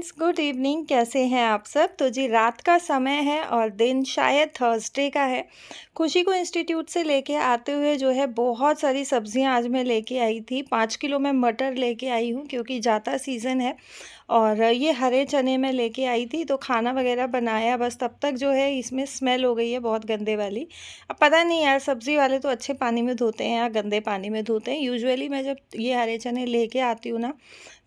Friends, good evening. कैसे हैं आप सब? तो जी रात का समय है और दिन शायद थर्सडे का है। खुशी को इंस्टीट्यूट से लेके आते हुए जो है बहुत सारी सब्जियां आज मैं लेके आई थी। 5 किलो मैं मटर लेके आई हूँ क्योंकि जाता सीज़न है। और ये हरे चने मैं लेके आई थी, तो खाना वगैरह बनाया, बस तब तक जो है इसमें स्मेल हो गई है बहुत गंदे वाली। अब पता नहीं यार, सब्ज़ी वाले तो अच्छे पानी में धोते हैं या गंदे पानी में धोते हैं। यूजुअली मैं जब ये हरे चने लेके आती हूँ ना,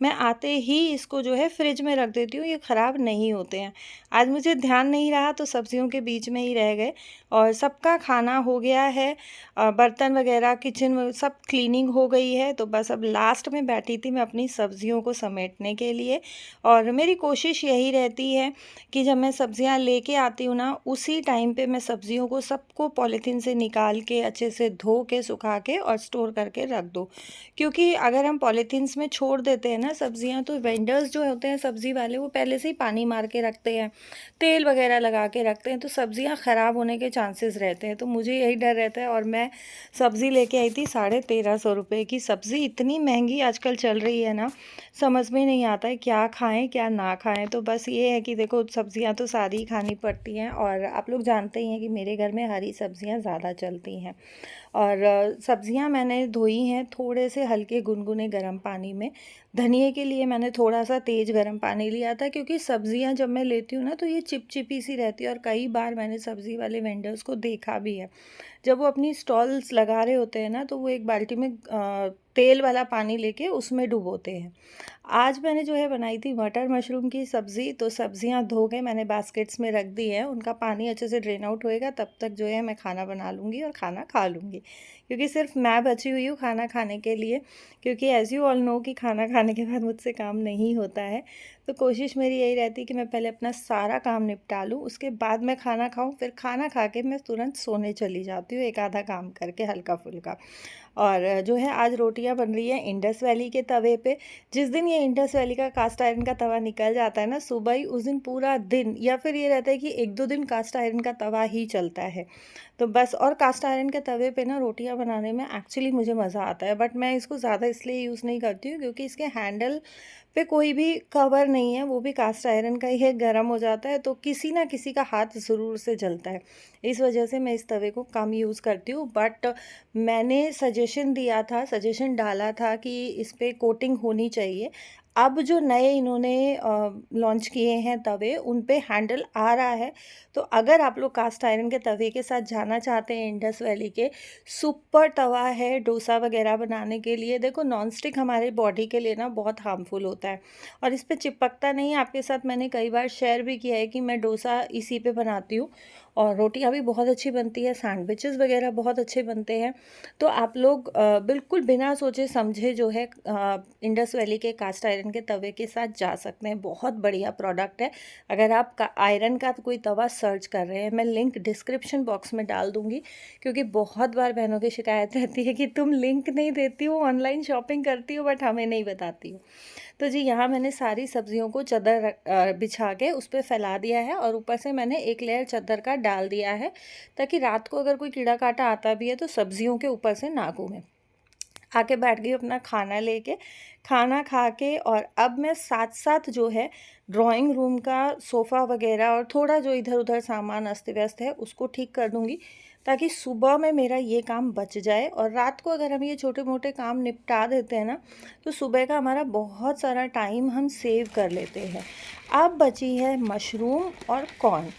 मैं आते ही इसको जो है फ्रिज में रख देती हूँ, ये ख़राब नहीं होते हैं। आज मुझे ध्यान नहीं रहा तो सब्जियों के बीच में ही रह गए और सबका खाना हो गया है। बर्तन वगैरह किचन में सब क्लीनिंग हो गई है, तो बस अब लास्ट में बैठी थी मैं अपनी सब्जियों को समेटने के लिए। और मेरी कोशिश यही रहती है कि जब मैं सब्जियां लेके आती हूँ ना, उसी टाइम पे मैं सब्जियों को सबको पॉलीथीन से निकाल के अच्छे से धो के सुखा के और स्टोर करके रख दो। क्योंकि अगर हम पॉलीथीन्स में छोड़ देते हैं ना सब्जियां, तो वेंडर्स जो होते हैं सब्जी वाले, वो पहले से ही पानी मार के रखते हैं, तेल वगैरह लगा के रखते हैं, तो सब्जियां ख़राब होने के चांसेस रहते हैं। तो मुझे यही डर रहता है। और मैं सब्ज़ी लेके आई थी 1350 रुपये की। सब्ज़ी इतनी महंगी आजकल चल रही है ना, समझ में नहीं आता है क्या खाएं क्या ना खाएं। तो बस ये है कि देखो, सब्जियां तो सारी ही खानी पड़ती हैं और आप लोग जानते ही हैं कि मेरे घर में हरी सब्जियां ज़्यादा चलती हैं। और सब्जियां मैंने धोई हैं थोड़े से हल्के गुनगुने गर्म पानी में। धनिए के लिए मैंने थोड़ा सा तेज़ गर्म पानी लिया था, क्योंकि सब्जियां जब मैं लेती हूँ ना, तो ये चिपचिपी सी रहती है। और कई बार मैंने सब्ज़ी वाले वेंडर्स को देखा भी है, जब वो अपनी स्टॉल्स लगा रहे होते हैं ना, तो वो एक बाल्टी में तेल वाला पानी लेके उसमें डुबोते हैं। आज मैंने जो है बनाई थी मटर मशरूम की सब्ज़ी। तो सब्जियां धो के मैंने बास्केट्स में रख दी हैं, उनका पानी अच्छे से ड्रेन आउट होएगा, तब तक जो है मैं खाना बना लूँगी और खाना खा लूँगी। क्योंकि सिर्फ मैं बची हुई हूँ खाना खाने के लिए, क्योंकि एज़ यू ऑल नो कि खाना खाने के बाद मुझसे काम नहीं होता है। तो कोशिश मेरी यही रहती है कि मैं पहले अपना सारा काम निपटा लूँ, उसके बाद मैं खाना खाऊँ। फिर खाना खा के मैं तुरंत सोने चली जाती हूँ, एक आधा काम करके हल्का फुल्का। और जो है आज रोटियां बन रही हैं इंडस वैली के तवे पे। जिस दिन ये इंडस वैली का कास्ट आयरन का तवा निकल जाता है ना सुबह ही, उस दिन पूरा दिन, या फिर ये रहता है कि 1-2 दिन कास्ट आयरन का तवा ही चलता है। तो बस, और कास्ट आयरन के तवे पे ना रोटियां बनाने में एक्चुअली मुझे मज़ा आता है, बट मैं इसको ज़्यादा इसलिए यूज़ नहीं करती हूँ क्योंकि इसके हैंडल पे कोई भी कवर नहीं है, वो भी कास्ट आयरन का ही है, गर्म हो जाता है तो किसी ना किसी का हाथ ज़रूर से जलता है। इस वजह से मैं इस तवे को कम यूज़ करती हूँ। बट मैंने सजेशन डाला था कि इस पे कोटिंग होनी चाहिए। अब जो नए इन्होंने लॉन्च किए हैं तवे, उन पे हैंडल आ रहा है। तो अगर आप लोग कास्ट आयरन के तवे के साथ जाना चाहते हैं इंडस वैली के, सुपर तवा है डोसा वगैरह बनाने के लिए। देखो, नॉन स्टिक हमारे बॉडी के लिए ना बहुत हार्मफुल होता है और इस पे चिपकता नहीं है। आपके साथ मैंने कई बार शेयर भी किया है कि मैं डोसा इसी पे बनाती हूँ और रोटियां भी बहुत अच्छी बनती है, सैंडविचेस वगैरह बहुत अच्छे बनते हैं। तो आप लोग बिल्कुल बिना सोचे समझे जो है इंडस वैली के कास्ट आयरन के तवे के साथ जा सकते हैं। बहुत बढ़िया प्रोडक्ट है। अगर आप आयरन का कोई तवा सर्च कर रहे हैं, मैं लिंक डिस्क्रिप्शन बॉक्स में डाल दूंगी, क्योंकि बहुत बार बहनों की शिकायत रहती है कि तुम लिंक नहीं देती हो, ऑनलाइन शॉपिंग करती हो बट हमें नहीं बताती हो। तो जी यहाँ मैंने सारी सब्जियों को चादर बिछा के उस पर फैला दिया है और ऊपर से मैंने एक लेयर चादर का डाल दिया है, ताकि रात को अगर कोई कीड़ा काटा आता भी है तो सब्जियों के ऊपर से ना घूमे। आके बैठ गई अपना खाना लेके, खाना खा के। और अब मैं साथ साथ जो है ड्राइंग रूम का सोफ़ा वगैरह और थोड़ा जो इधर उधर सामान अस्त व्यस्त है उसको ठीक कर दूँगी, ताकि सुबह में मेरा ये काम बच जाए। और रात को अगर हम ये छोटे मोटे काम निपटा देते हैं ना, तो सुबह का हमारा बहुत सारा टाइम हम सेव कर लेते हैं। अब बची है मशरूम और कॉर्न।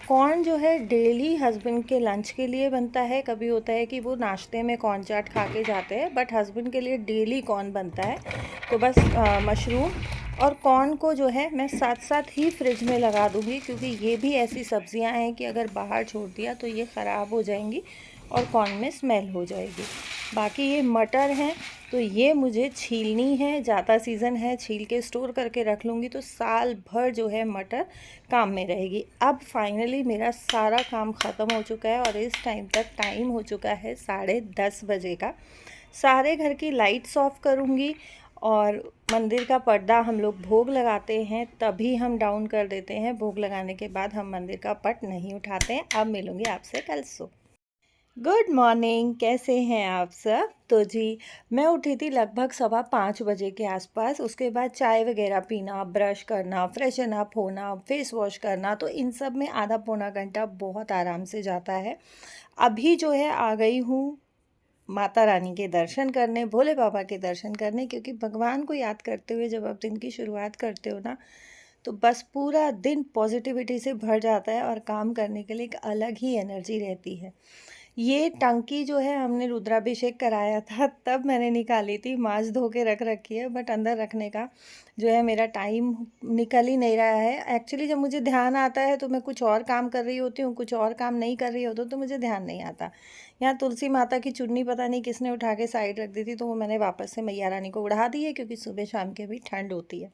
कॉर्न जो है डेली हस्बैंड के लंच के लिए बनता है। कभी होता है कि वो नाश्ते में कॉर्न चाट खा के जाते हैं, बट हस्बैंड के लिए डेली कॉर्न बनता है। तो बस मशरूम और कॉर्न को जो है मैं साथ साथ ही फ्रिज में लगा दूँगी, क्योंकि ये भी ऐसी सब्जियां हैं कि अगर बाहर छोड़ दिया तो ये ख़राब हो जाएंगी और कॉर्न में स्मेल हो जाएगी। बाकी ये मटर हैं, तो ये मुझे छीलनी है, ज़्यादा सीज़न है, छील के स्टोर करके रख लूँगी तो साल भर जो है मटर काम में रहेगी। अब फाइनली मेरा सारा काम ख़त्म हो चुका है और इस टाइम तक टाइम हो चुका है 10:30 बजे का। सारे घर की लाइट्स ऑफ करूँगी और मंदिर का पर्दा हम लोग भोग लगाते हैं तभी हम डाउन कर देते हैं। भोग लगाने के बाद हम मंदिर का पट नहीं उठाते हैं। अब मिलूँगी आपसे कल सुबह। गुड मॉर्निंग, कैसे हैं आप सब? तो जी, मैं उठी थी लगभग 4:15 बजे के आसपास। उसके बाद चाय वगैरह पीना, ब्रश करना, फ्रेशन अप होना, फेस वॉश करना, तो इन सब में आधा पौना घंटा बहुत आराम से जाता है। अभी जो है आ गई हूँ माता रानी के दर्शन करने, भोले बाबा के दर्शन करने, क्योंकि भगवान को याद करते हुए जब आप दिन की शुरुआत करते हो ना, तो बस पूरा दिन पॉजिटिविटी से भर जाता है और काम करने के लिए एक अलग ही एनर्जी रहती है। ये टंकी जो है हमने रुद्राभिषेक कराया था तब मैंने निकाली थी, माँज धो के रख रखी है, बट अंदर रखने का जो है मेरा टाइम निकल ही नहीं रहा है। एक्चुअली जब मुझे ध्यान आता है तो मैं कुछ और काम कर रही होती हूँ, कुछ और काम नहीं कर रही होती हूँ, तो मुझे ध्यान नहीं आता। यहाँ तुलसी माता की चुन्नी पता नहीं किसने उठा के साइड रख दी थी, तो वो मैंने वापस से मैया रानी को उड़ा दी है, क्योंकि सुबह शाम की भी ठंड होती है।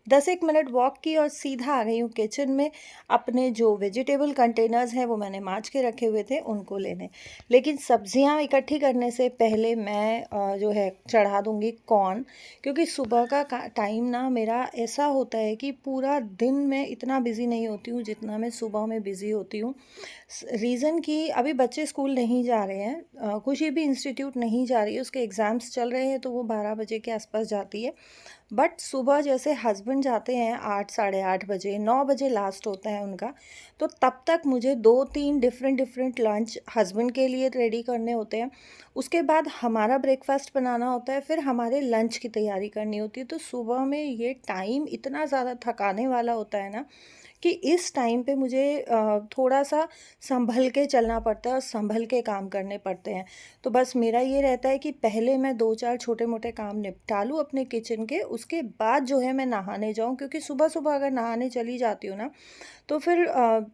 10 एक मिनट वॉक की और सीधा आ गई हूँ किचन में। अपने जो वेजिटेबल कंटेनर्स हैं वो मैंने मांज के रखे हुए थे, उनको लेने। लेकिन सब्जियां इकट्ठी करने से पहले मैं जो है चढ़ा दूँगी कॉर्न, क्योंकि सुबह का टाइम ना मेरा ऐसा होता है कि पूरा दिन मैं इतना बिज़ी नहीं होती हूँ जितना मैं सुबह में बिज़ी होती हूँ। रीज़न कि अभी बच्चे स्कूल नहीं जा रहे हैं, खुशी भी इंस्टीट्यूट नहीं जा रही है, उसके एग्ज़ाम्स चल रहे हैं, तो वो 12 बजे के आसपास जाती है। बट सुबह जैसे हस्बैंड जाते हैं 8 साढ़े 8 बजे, 9 बजे लास्ट होता है उनका, तो तब तक मुझे 2-3 डिफरेंट लंच हस्बैंड के लिए रेडी करने होते हैं। उसके बाद हमारा ब्रेकफास्ट बनाना होता है, फिर हमारे लंच की तैयारी करनी होती है। तो सुबह में ये टाइम इतना ज़्यादा थकाने वाला होता है ना, कि इस टाइम पे मुझे थोड़ा-सा सँभल के चलना पड़ता है और सँभल के काम करने पड़ते हैं। तो बस मेरा ये रहता है कि पहले मैं 2-4 छोटे-मोटे काम निपटा लूँ अपने किचन के, उसके बाद जो है मैं नहाने जाऊँ, क्योंकि सुबह-सुबह अगर नहाने चली जाती हूँ ना, तो फिर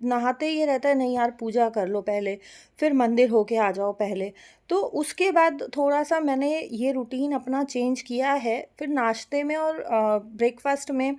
नहाते ही ये रहता है नहीं यार पूजा कर लो पहले, फिर मंदिर होके आ जाओ पहले। तो उसके बाद थोड़ा-सा मैंने ये रूटीन अपना चेंज किया है, फिर नाश्ते में और ब्रेकफ़ास्ट में,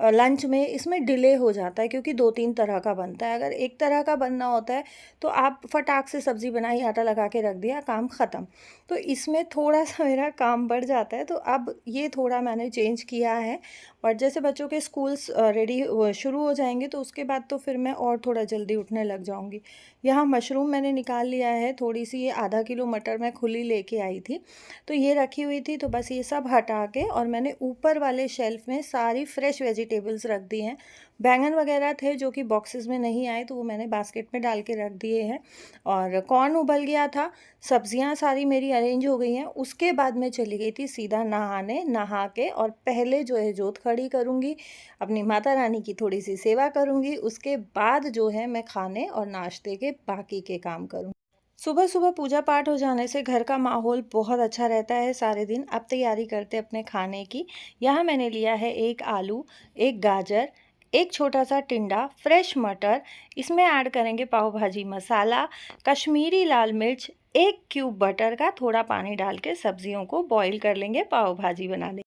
लंच में इसमें डिले हो जाता है, क्योंकि 2-3 तरह का बनता है। अगर एक तरह का बनना होता है तो आप फटाक से सब्ज़ी बनाई, आटा लगा के रख दिया, काम ख़त्म। तो इसमें थोड़ा-सा मेरा काम बढ़ जाता है, तो अब ये थोड़ा मैंने चेंज किया है। और जैसे बच्चों के स्कूल्स रेडी शुरू हो जाएँगे, तो उसके बाद तो फिर मैं और थोड़ा जल्दी उठने लग जाऊँगी। यहाँ मशरूम मैंने निकाल लिया है, थोड़ी-सी ये आधा किलो मटर मैं खुली लेके आई थी, तो ये रखी हुई थी, तो बस ये सब हटा के और मैंने ऊपर वाले शेल्फ़ में सारी फ्रेश वेजिटेबल्स रख दी हैं। बैंगन वगैरह थे जो कि बॉक्सेस में नहीं आए, तो वो मैंने बास्केट में डाल के रख दिए हैं। और कॉर्न उबल गया था, सब्जियां सारी मेरी अरेंज हो गई हैं। उसके बाद मैं चली गई थी सीधा नहाने, नहा के और पहले जो है जोत खड़ी करूँगी, अपनी माता रानी की थोड़ी सी सेवा करूँगी, उसके बाद जो है मैं खाने और नाश्ते के बाकी के काम करूँ। सुबह-सुबह पूजा पाठ हो जाने से घर का माहौल बहुत अच्छा रहता है सारे दिन। अब तैयारी करते हैं अपने खाने की। यहाँ मैंने लिया है 1 आलू, 1 गाजर, 1 छोटा-सा टिंडा, फ्रेश मटर, इसमें ऐड करेंगे पाव भाजी मसाला, कश्मीरी लाल मिर्च, 1 क्यूब बटर का, थोड़ा पानी डाल के सब्जियों को बॉईल कर लेंगे, पाव भाजी बना लेंगे।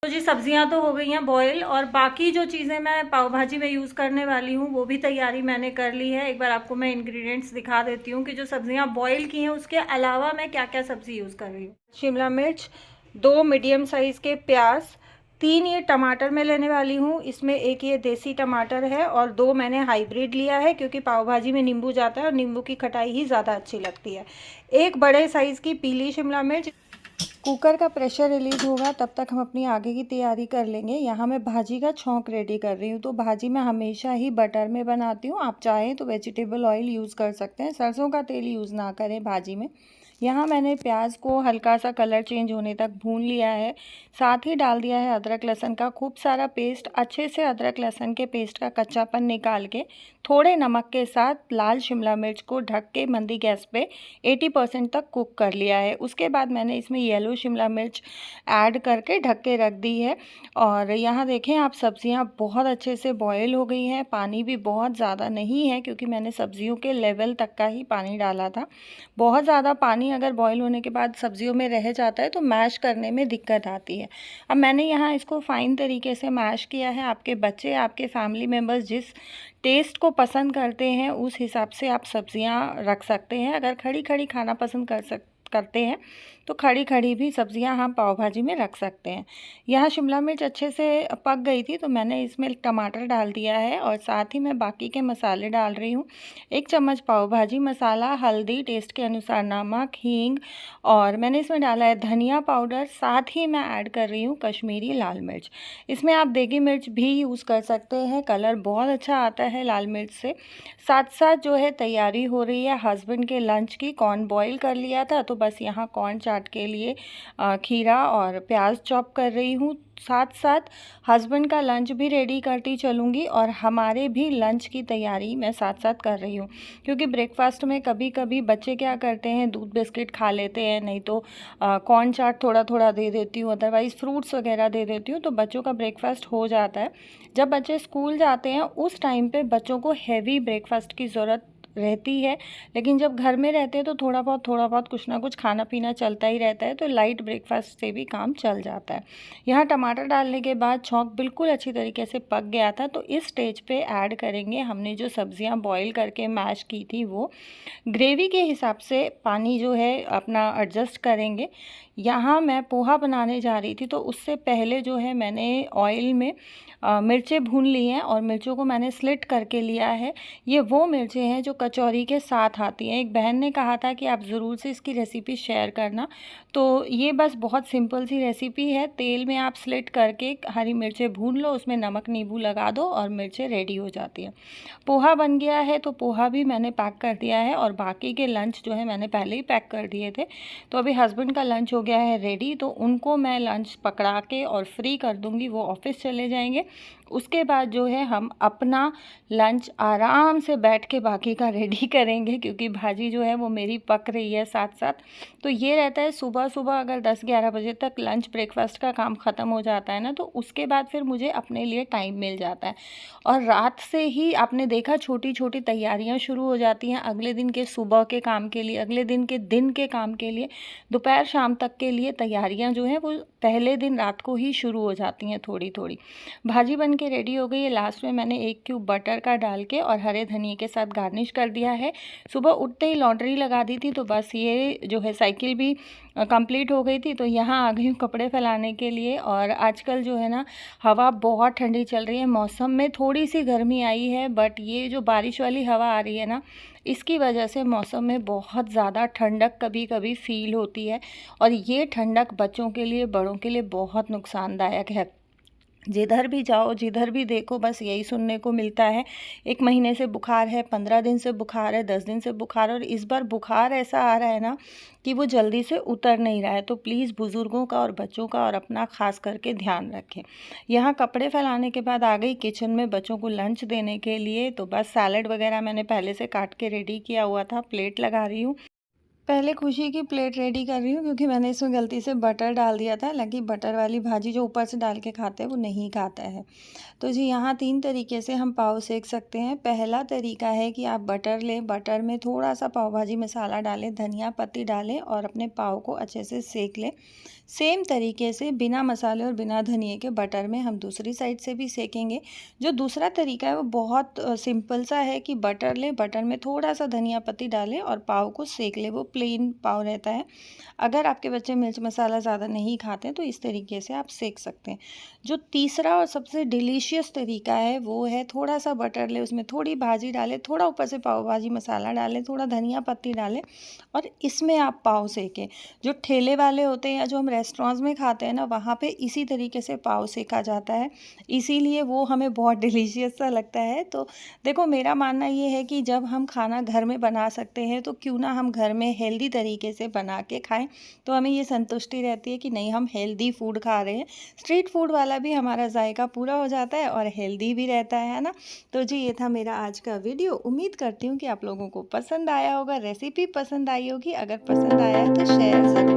तो जी सब्जियां तो हो गई हैं बॉईल, और बाकी जो चीज़ें मैं पाव भाजी में यूज़ करने वाली हूँ वो भी तैयारी मैंने कर ली है। एक बार आपको मैं इंग्रेडिएंट्स दिखा देती हूँ कि जो सब्जियां बॉईल की हैं उसके अलावा मैं क्या क्या सब्जी यूज़ कर रही हूँ। शिमला मिर्च, 2 मीडियम साइज़ के प्याज, 3 ये टमाटर मैं लेने वाली हूँ। इसमें एक ये देसी टमाटर है और 2 मैंने हाइब्रिड लिया है, क्योंकि पाव भाजी में नींबू जाता है और नींबू की खटाई ही ज़्यादा अच्छी लगती है। एक बड़े साइज़ की पीली शिमला मिर्च। कुकर का प्रेशर रिलीज़ होगा तब तक हम अपनी आगे की तैयारी कर लेंगे। यहाँ मैं भाजी का छौंक रेडी कर रही हूँ। तो भाजी मैं हमेशा ही बटर में बनाती हूँ, आप चाहें तो वेजिटेबल ऑयल यूज़ कर सकते हैं, सरसों का तेल यूज़ ना करें भाजी में। यहाँ मैंने प्याज को हल्का सा कलर चेंज होने तक भून लिया है। साथ ही डाल दिया है अदरक लहसुन का खूब सारा पेस्ट। अच्छे से अदरक लहसुन के पेस्ट का कच्चापन निकाल के थोड़े नमक के साथ लाल शिमला मिर्च को ढक के मंदी गैस पे 80% तक कुक कर लिया है। उसके बाद मैंने इसमें येलो शिमला मिर्च ऐड करके ढक के रख दी है। और यहाँ देखें आप, सब्जियाँ बहुत अच्छे से बॉयल हो गई हैं, पानी भी बहुत ज़्यादा नहीं है, क्योंकि मैंने सब्जियों के लेवल तक का ही पानी डाला था। बहुत ज़्यादा पानी अगर बॉयल होने के बाद सब्जियों में रह जाता है तो मैश करने में दिक्कत आती है। अब मैंने यहाँ इसको फ़ाइन तरीके से मैश किया है। आपके बच्चे, आपके फैमिली मेम्बर्स जिस टेस्ट को पसंद करते हैं उस हिसाब से आप सब्जियां रख सकते हैं। अगर खड़ी खड़ी खाना पसंद करते हैं तो खड़ी खड़ी भी सब्जियां हम पाव भाजी में रख सकते हैं। यहाँ शिमला मिर्च अच्छे से पक गई थी तो मैंने इसमें टमाटर डाल दिया है और साथ ही मैं बाकी के मसाले डाल रही हूँ। 1 चम्मच पाव भाजी मसाला, हल्दी, टेस्ट के अनुसार नमक, हींग और मैंने इसमें डाला है धनिया पाउडर। साथ ही मैं ऐड कर रही हूँ कश्मीरी लाल मिर्च। इसमें आप देगी मिर्च भी यूज़ कर सकते हैं, कलर बहुत अच्छा आता है लाल मिर्च से। साथ साथ जो है तैयारी हो रही है हस्बैंड के लंच की। कॉर्न बॉईल कर लिया था तो बस यहाँ कॉर्न चाट के लिए खीरा और प्याज चॉप कर रही हूँ। साथ साथ हस्बैंड का लंच भी रेडी करती चलूँगी और हमारे भी लंच की तैयारी मैं साथ साथ कर रही हूँ, क्योंकि ब्रेकफास्ट में कभी कभी बच्चे क्या करते हैं, दूध बिस्किट खा लेते हैं, नहीं तो कॉर्न चाट थोड़ा थोड़ा दे देती हूँ, अदरवाइज़ फ्रूट्स वगैरह दे देती हूँ, तो बच्चों का ब्रेकफास्ट हो जाता है। जब बच्चे स्कूल जाते हैं उस टाइम पे बच्चों को हैवी ब्रेकफास्ट की ज़रूरत रहती है, लेकिन जब घर में रहते हैं तो थोड़ा बहुत कुछ ना कुछ खाना पीना चलता ही रहता है, तो लाइट ब्रेकफास्ट से भी काम चल जाता है। यहाँ टमाटर डालने के बाद छौंक बिल्कुल अच्छी तरीके से पक गया था, तो इस स्टेज पे ऐड करेंगे हमने जो सब्जियां बॉईल करके मैश की थी वो। ग्रेवी के हिसाब से पानी जो है अपना एडजस्ट करेंगे। यहाँ मैं पोहा बनाने जा रही थी तो उससे पहले जो है मैंने ऑयल में मिर्चें भून ली हैं और मिर्चों को मैंने स्लिट करके लिया है। ये वो मिर्चें हैं जो कचौरी के साथ आती हैं। एक बहन ने कहा था कि आप ज़रूर से इसकी रेसिपी शेयर करना, तो ये बस बहुत सिंपल सी रेसिपी है। तेल में आप स्लिट करके हरी मिर्चें भून लो, उसमें नमक नींबू लगा दो और मिर्चें रेडी हो जाती हैं। पोहा बन गया है तो पोहा भी मैंने पैक कर दिया है और बाकी के लंच जो है मैंने पहले ही पैक कर दिए थे। तो अभी हस्बैंड का लंच हो गया है रेडी, तो उनको मैं लंच पकड़ा के और फ्री कर दूंगी, वो ऑफिस चले जाएंगे। उसके बाद जो है हम अपना लंच आराम से बैठ के बाकी का रेडी करेंगे, क्योंकि भाजी जो है वो मेरी पक रही है साथ साथ। तो ये रहता है सुबह सुबह अगर 10-11 बजे तक लंच ब्रेकफास्ट का काम ख़त्म हो जाता है ना, तो उसके बाद फिर मुझे अपने लिए टाइम मिल जाता है। और रात से ही आपने देखा छोटी छोटी तैयारियां शुरू हो जाती हैं अगले दिन के सुबह के काम के लिए, अगले दिन के काम के लिए। दोपहर शाम तक के लिए तैयारियां जो हैं वो पहले दिन रात को ही शुरू हो जाती हैं थोड़ी थोड़ी। भाजी बन के रेडी हो गई है। लास्ट में मैंने 1 क्यूब बटर का डाल के और हरे धनिए के साथ गार्निश कर दिया है। सुबह उठते ही लॉन्ड्री लगा दी थी, तो बस ये जो है साइकिल भी कंप्लीट हो गई थी। तो यहाँ आ गई हूँ कपड़े फैलाने के लिए। और आजकल जो है ना हवा बहुत ठंडी चल रही है, मौसम में थोड़ी सी गर्मी आई है, बट ये जो बारिश वाली हवा आ रही है ना, इसकी वजह से मौसम में बहुत ज़्यादा ठंडक कभी कभी फील होती है। और ये ठंडक बच्चों के लिए, बड़ों के लिए बहुत नुकसानदायक है। जिधर भी जाओ, जिधर भी देखो, बस यही सुनने को मिलता है, 1 महीने से बुखार है, 15 दिन से बुखार है, 10 दिन से बुखार है। और इस बार बुखार ऐसा आ रहा है ना कि वो जल्दी से उतर नहीं रहा है। तो प्लीज़ बुज़ुर्गों का और बच्चों का और अपना खास करके ध्यान रखें। यहाँ कपड़े फैलाने के बाद आ गई किचन में बच्चों को लंच देने के लिए। तो बस सैलड वगैरह मैंने पहले से काट के रेडी किया हुआ था, प्लेट लगा रही हूँ। पहले खुशी की प्लेट रेडी कर रही हूँ, क्योंकि मैंने इसमें गलती से बटर डाल दिया था। हालांकि बटर वाली भाजी जो ऊपर से डाल के खाते हैं वो नहीं खाता है। तो जी यहाँ 3 तरीके से हम पाव सेक सकते हैं। पहला तरीका है कि आप बटर लें, बटर में थोड़ा सा पाव भाजी मसाला डालें, धनिया पत्ती डालें और अपने पाव को अच्छे से सेक लें। सेम तरीके से बिना मसाले और बिना धनिए के बटर में हम दूसरी साइड से भी सेकेंगे। जो दूसरा तरीका है वो बहुत सिंपल सा है कि बटर लें, बटर में थोड़ा सा धनिया पत्ती डालें और पाव को सेक लें। वो प्लेन पाव रहता है। अगर आपके बच्चे मिर्च मसाला ज़्यादा नहीं खाते तो इस तरीके से आप सेक सकते हैं। जो तीसरा और सबसे डिलीशियस तरीका है वो है थोड़ा सा बटर लें, उसमें थोड़ी भाजी डालें, थोड़ा ऊपर से पाव भाजी मसाला डालें, थोड़ा धनिया पत्ती डालें और इसमें आप पाव सेकें। जो ठेले वाले होते हैं या जो हम रेस्टोरेंट्स में खाते हैं ना, वहाँ पे इसी तरीके से पाव सेका जाता है, इसीलिए वो हमें बहुत डिलीशियस सा लगता है। तो देखो, मेरा मानना ये है कि जब हम खाना घर में बना सकते हैं तो क्यों ना हम घर में हेल्दी तरीके से बना के खाएं। तो हमें ये संतुष्टि रहती है कि नहीं, हम हेल्दी फूड खा रहे हैं। स्ट्रीट फूड वाला भी हमारा जायका पूरा हो जाता है और हेल्दी भी रहता है ना। तो जी ये था मेरा आज का वीडियो। उम्मीद करती हूँ कि आप लोगों को पसंद आया होगा, रेसिपी पसंद आई होगी। अगर पसंद आया है तो शेयर ज़रूर